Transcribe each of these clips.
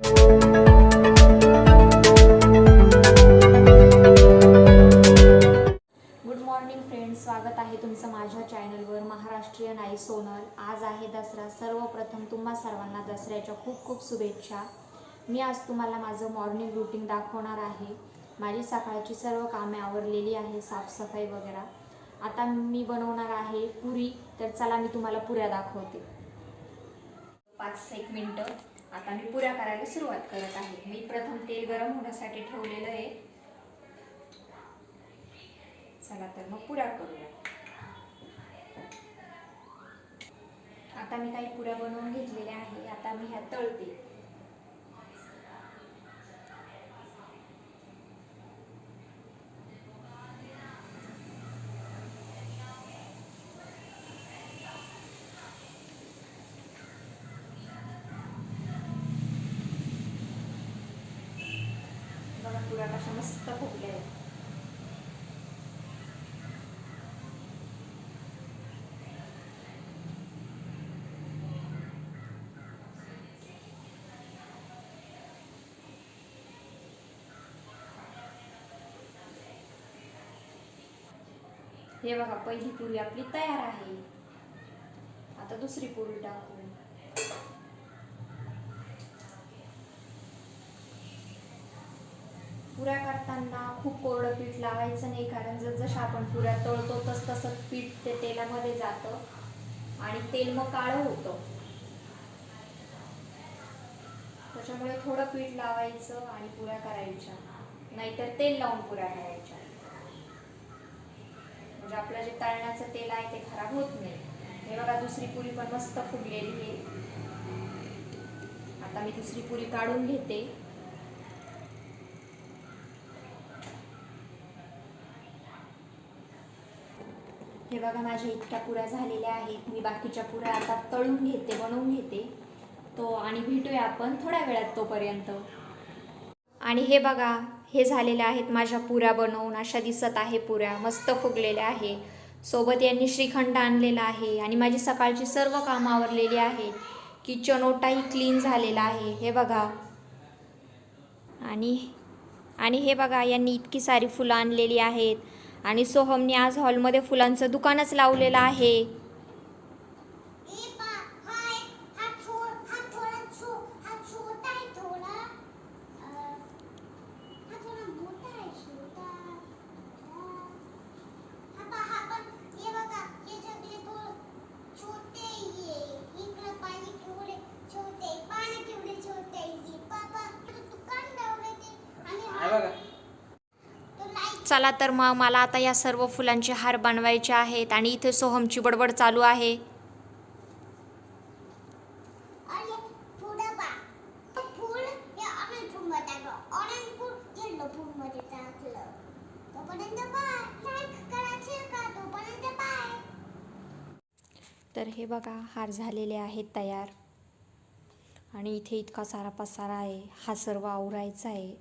Good morning friends, स्वागत आहे तुमचं माझ्या चॅनलवर महाराष्ट्रीयन आई सोनल। आज आहे दसरा। सर्वप्रथम तुम्हा सर्वांना दसऱ्याच्या खूप खूप शुभेच्छा। मी आज तुम्हाला माझं मॉर्निंग रूटीन दाखवणार आहे। माझी सकाळची सर्व कामे आवरलेली आहे, साफसफाई वगैरे। आता मी बनवणार आहे पुरी, तर चला मी तुम्हाला पुऱ्या दाखवते। 5-1 मिनिटं आता मी पुऱ्या करायला सुरुवात करत आहे। मी प्रथम तेल गरम होण्यासाठी ठेवलेलं आहे। चला तर मग पुऱ्या करूया। आता मी काही पुऱ्या बनवून घेतलेल्या आहे। आता मी ह्या तळते। बघा पुऱ्या कशा मस्त फुगल्या आहेत। हे बघा पहिली पुरी आपली तयार आहे। आता दुसरी पुरी टाकू। पुऱ्या करताना खूप कोरडं पीठ लावायचं नाही, कारण जसं आपण पुऱ्या तळतो तसं पीठ ते तेलामध्ये जातं आणि तेल मग काळं होतं। त्याच्यामुळे थोडं पीठ लावायचं आणि पुऱ्या करायच्या, नाहीतर तेल लावून पुऱ्या करायच्या, म्हणजे आपलं जे तळण्याचं तेल आहे ते खराब होत नाही। हे बघा दुसरी पुरी पण मस्त फुगलेली आहे। आता मी दुसरी पुरी काढून घेते। हे बघा माझ्या इतक्या पुऱ्या झालेल्या आहेत। मी बाकीच्या पुऱ्या आता तळून घेते, बनवून घेते आणि भेटूया आपण थोड्या वेळात तोपर्यंत। आणि हे बघा, हे झालेल्या आहेत माझ्या पुऱ्या बनवून। अशा दिसत आहे पुऱ्या, मस्त फुगलेल्या आहे। सोबत यांनी श्रीखंड आणलेला आहे आणि माझी सकाळची सर्व कामं आवरलेली आहेत। किचन ओटाही क्लीन झालेला आहे, हे बघा। आणि हे बघा, यांनी इतकी सारी फुलं आणलेली आहेत आणि सोहमने आज हॉलमध्ये फुलांचं दुकानच लावलेलं आहे। चला तर मग मला आता या सर्व फुलांचे हार बनवायचे आहेत आणि इथे सोहमची बडबड चालू आहे। तर हे बघा, हार झालेले आहेत तयार आणि इथे इतका सारा पसारा आहे, हा सर्व आवरायचा आहे।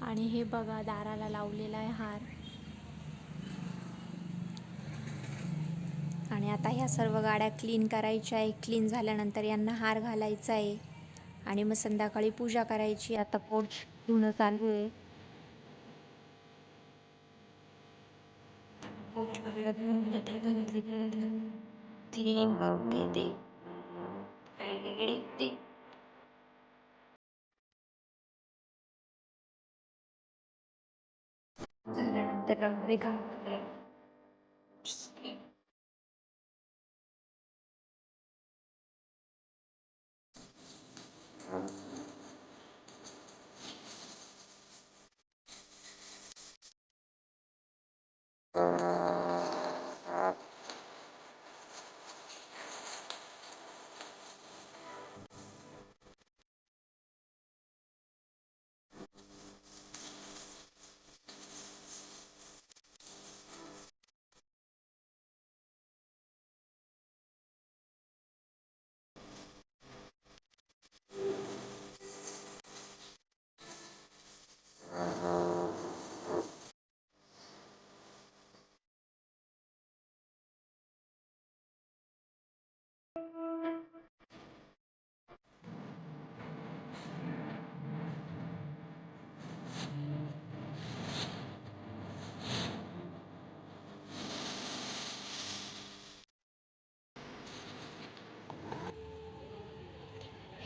आणि हे बघा, दाराला लावलेला आहे हार। आणि आता ह्या सर्व गाड्या क्लीन करायच्या आहे। क्लीन झाल्यानंतर यांना हार घालायचा आहे आणि मग संध्याकाळी पूजा करायची। आता पोर्च धुणं चालू आहे।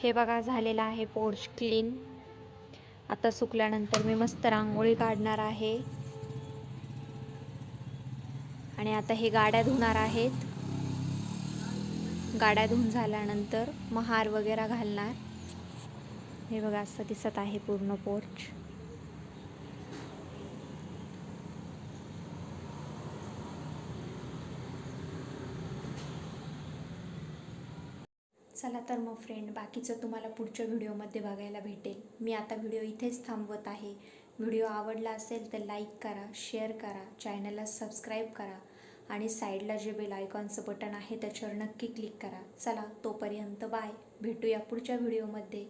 हे बघा झालेलं आहे पोर्च क्लीन. आता सुकल्यानंतर मी मस्त रांगोळी काढणार आहे. आणि आता हे गाड्या धुणार आहेत. गाड्या धुवून झाल्यानंतर मग हार वगैरे घालणार. हे बघा असं दिसत आहे पूर्ण पोर्च. चला तर मग फ्रेंड, बाकीचं तुम्हाला पुढच्या व्हिडिओमध्ये बघायला भेटेल. मी आता व्हिडिओ इथेच थांबवत आहे. व्हिडिओ आवडला असेल तर लाईक करा, शेअर करा, चॅनलला सबस्क्राईब करा आणि साईडला जे बेल आयकॉनचं बटन आहे त्याच्यावर नक्की क्लिक करा. चला तोपर्यंत बाय. भेटूया पुढच्या व्हिडिओमध्ये.